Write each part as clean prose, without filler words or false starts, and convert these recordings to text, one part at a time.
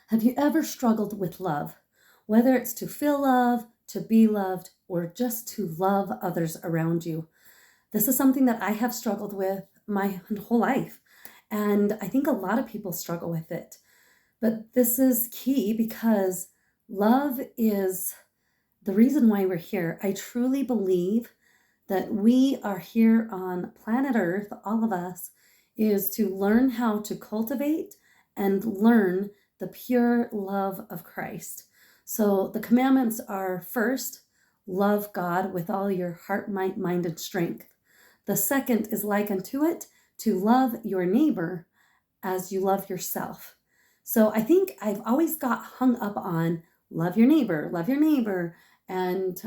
Have you ever struggled with love? Whether it's to feel love, to be loved, or just to love others around you. This is something that I have struggled with my whole life. And I think a lot of people struggle with it. But this is key because love is the reason why we're here. I truly believe that we are here on planet Earth, all of us, is to learn how to cultivate and learn the pure love of Christ. So the commandments are first, love God with all your heart, might, mind, and strength. The second is like unto it, to love your neighbor as you love yourself. So I think I've always got hung up on love your neighbor, and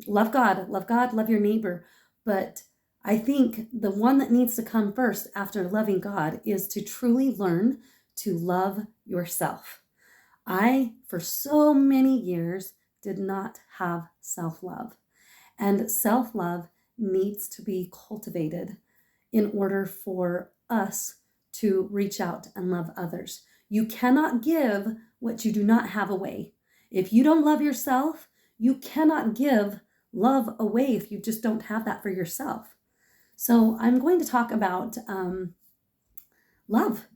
love God, love your neighbor. But I think the one that needs to come first after loving God is to truly learn to love yourself. I, for so many years, did not have self love. And self love needs to be cultivated in order for us to reach out and love others. You cannot give what you do not have away. If you don't love yourself, you cannot give love away if you just don't have that for yourself. So I'm going to talk about love.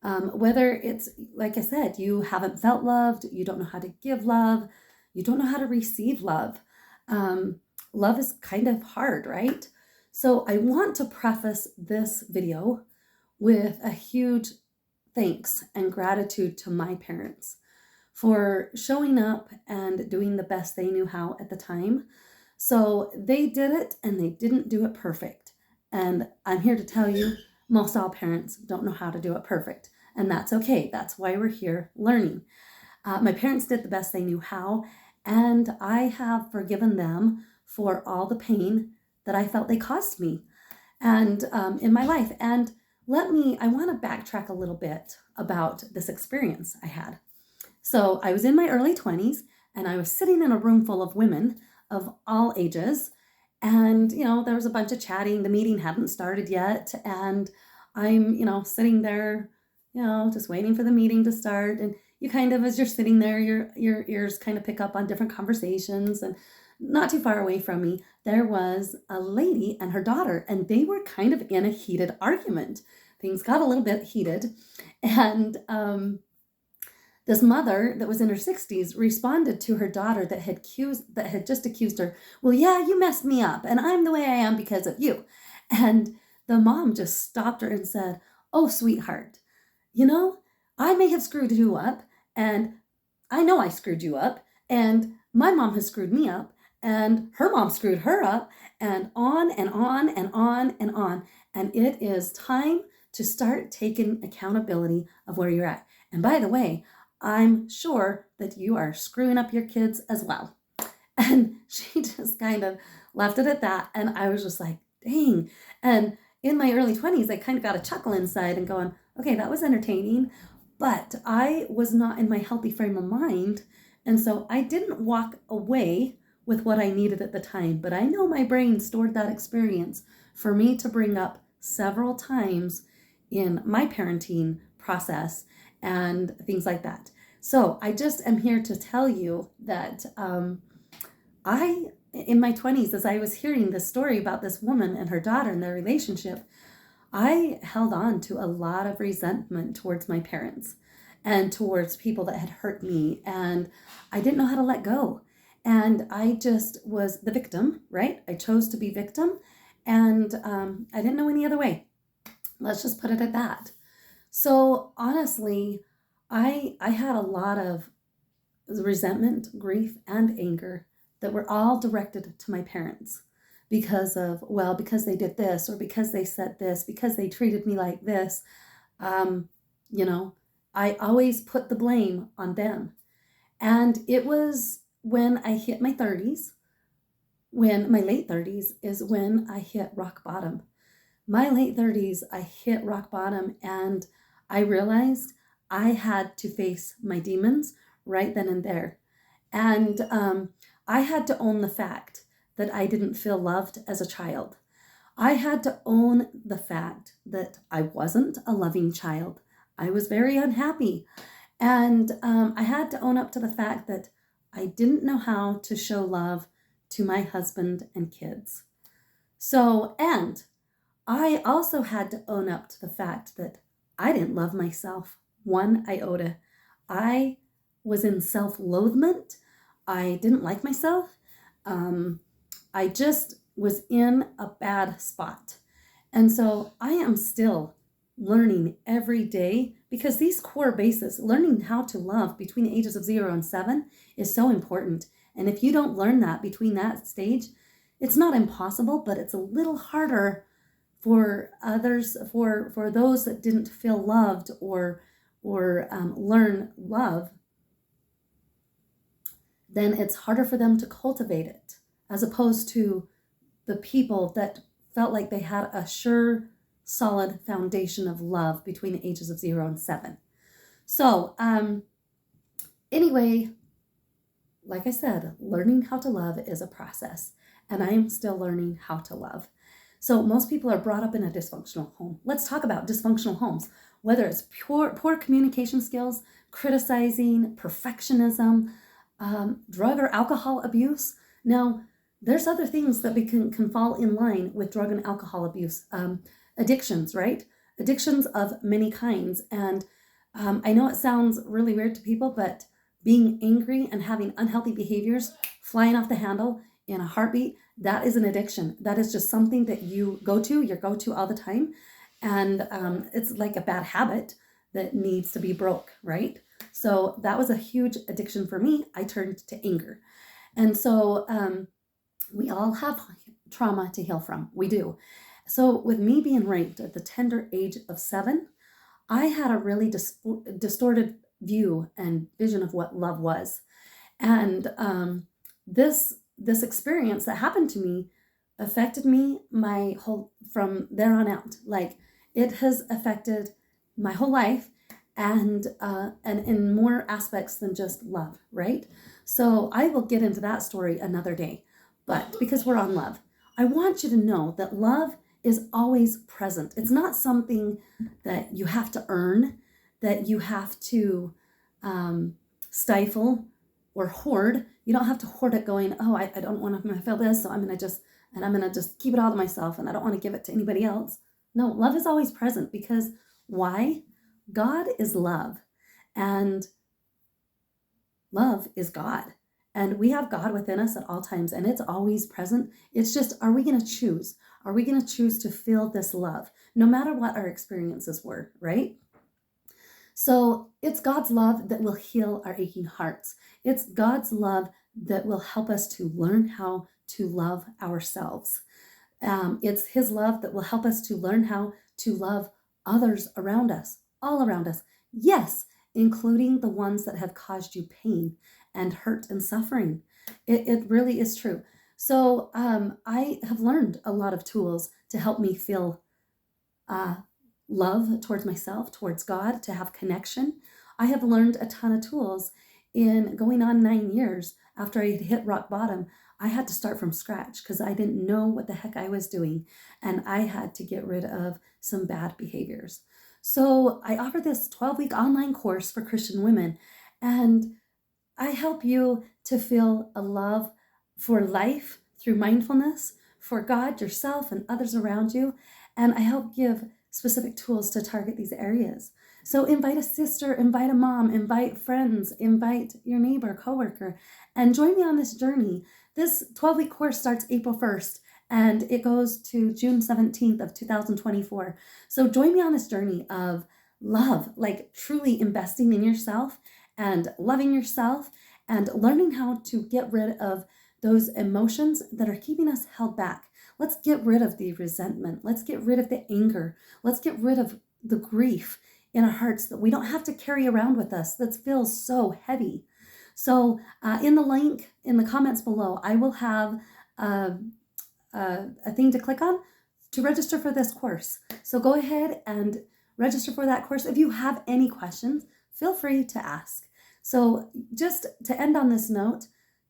Whether it's, like I said, you haven't felt loved, you don't know how to give love, you don't know how to receive love. Love is kind of hard, right? So I want to preface this video with a huge thanks and gratitude to my parents for showing up and doing the best they knew how at the time. So they did it and they didn't do it perfect. And I'm here to tell you, most all parents don't know how to do it perfect. And that's okay. That's why we're here learning. My parents did the best they knew how, and I have forgiven them for all the pain that I felt they caused me and in my life. And I want to backtrack a little bit about this experience I had. So I was in my early 20s and I was sitting in a room full of women of all ages. And, there was a bunch of chatting. The meeting hadn't started yet. And I'm, sitting there, just waiting for the meeting to start. And you kind of, as you're sitting there, your ears kind of pick up on different conversations. And not too far away from me, there was a lady and her daughter, and they were kind of in a heated argument. Things got a little bit heated. And this mother that was in her 60s responded to her daughter that had just accused her, well, yeah, you messed me up, and I'm the way I am because of you. And the mom just stopped her and said, oh, sweetheart, I may have screwed you up, and I know I screwed you up, and my mom has screwed me up, and her mom screwed her up, and on and on and on and on. And it is time to start taking accountability of where you're at. And by the way, I'm sure that you are screwing up your kids as well. And she just kind of left it at that. And I was just like, dang. And in my early 20s, I kind of got a chuckle inside and going, okay, that was entertaining. But I was not in my healthy frame of mind. And so I didn't walk away with what I needed at the time. But I know my brain stored that experience for me to bring up several times in my parenting process and things like that. So I just am here to tell you that in my 20s, as I was hearing this story about this woman and her daughter and their relationship, I held on to a lot of resentment towards my parents and towards people that had hurt me. And I didn't know how to let go. And I just was the victim, right? I chose to be victim. And I didn't know any other way. Let's just put it at that. So honestly, I had a lot of resentment, grief, and anger that were all directed to my parents because they did this, or because they said this, because they treated me like this. I always put the blame on them. And it was when I hit my 30s, when my late 30s is when I hit rock bottom. My late 30s, I hit rock bottom, and I realized I had to face my demons right then and there. And I had to own the fact that I didn't feel loved as a child. I had to own the fact that I wasn't a loving child. I was very unhappy. And I had to own up to the fact that I didn't know how to show love to my husband and kids. So, and I also had to own up to the fact that I didn't love myself one iota. I was in self-loathment. I didn't like myself. Um, I just was in a bad spot. And so I am still learning every day, because these core bases, learning how to love between the ages of 0 and 7, is so important. And if you don't learn that between that stage, it's not impossible, but it's a little harder for others, for those that didn't feel loved or learn love. Then it's harder for them to cultivate it, as opposed to the people that felt like they had a sure, solid foundation of love between the ages of 0 and 7. So, anyway, like I said, learning how to love is a process, and I am still learning how to love. So, most people are brought up in a dysfunctional home. Let's talk about dysfunctional homes, whether it's poor communication skills, criticizing, perfectionism, drug or alcohol abuse. Now, there's other things that can fall in line with drug and alcohol abuse. Addictions, right? Addictions of many kinds. And I know it sounds really weird to people, but being angry and having unhealthy behaviors flying off the handle in a heartbeat, that is an addiction. That is just something that you go to all the time. And it's like a bad habit that needs to be broke, right? So that was a huge addiction for me. I turned to anger. And so we all have trauma to heal from. We do. So with me being raped at the tender age of 7, I had a really distorted view and vision of what love was. And this experience that happened to me affected me my whole, from there on out. Like, it has affected my whole life, and in more aspects than just love, right? So I will get into that story another day. But because we're on love, I want you to know that love is always present. It's not something that you have to earn, that you have to stifle or hoard. You don't have to hoard it going, oh, I don't want to feel this, so I'm going to just keep it all to myself, and I don't want to give it to anybody else. No, love is always present, because why? God is love, and love is God. And we have God within us at all times, and it's always present. It's just, are we going to choose? Are we going to choose to feel this love, no matter what our experiences were, right? So it's God's love that will heal our aching hearts. It's God's love that will help us to learn how to love ourselves. It's His love that will help us to learn how to love others around us, all around us. Yes, including the ones that have caused you pain and hurt and suffering. It really is true. So I have learned a lot of tools to help me feel love towards myself, towards God, to have connection. I have learned a ton of tools in going on 9 years after I had hit rock bottom. I had to start from scratch because I didn't know what the heck I was doing, and I had to get rid of some bad behaviors. So I offer this 12-week online course for Christian women, and I help you to feel a love for life through mindfulness, for God, yourself, and others around you. And I help give specific tools to target these areas. So invite a sister, invite a mom, invite friends, invite your neighbor, coworker, and join me on this journey. This 12-week course starts April 1st, and it goes to June 17th of 2024. So join me on this journey of love, like truly investing in yourself and loving yourself and learning how to get rid of those emotions that are keeping us held back. Let's get rid of the resentment. Let's get rid of the anger. Let's get rid of the grief in our hearts that we don't have to carry around with us, that feels so heavy. So in the link in the comments below, I will have a thing to click on to register for this course. So go ahead and register for that course. If you have any questions, feel free to ask. So just to end on this note,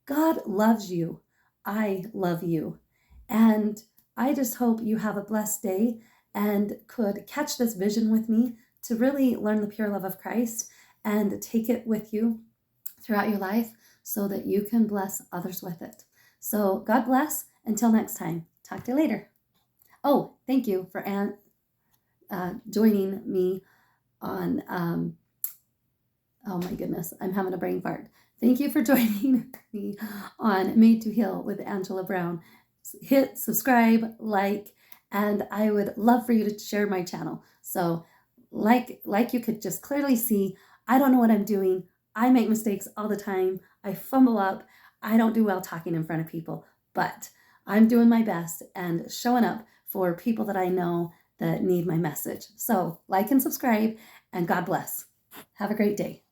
God loves you. I love you. And I just hope you have a blessed day and could catch this vision with me to really learn the pure love of Christ and take it with you throughout your life so that you can bless others with it. So God bless. Until next time. Talk to you later. Oh, thank you for joining me on, oh my goodness, I'm having a brain fart. Thank you for joining me on Made to Heal with Angela Brown. Hit subscribe, like, and I would love for you to share my channel. So like you could just clearly see, I don't know what I'm doing. I make mistakes all the time. I fumble up. I don't do well talking in front of people, but I'm doing my best and showing up for people that I know that need my message. So like and subscribe, and God bless. Have a great day.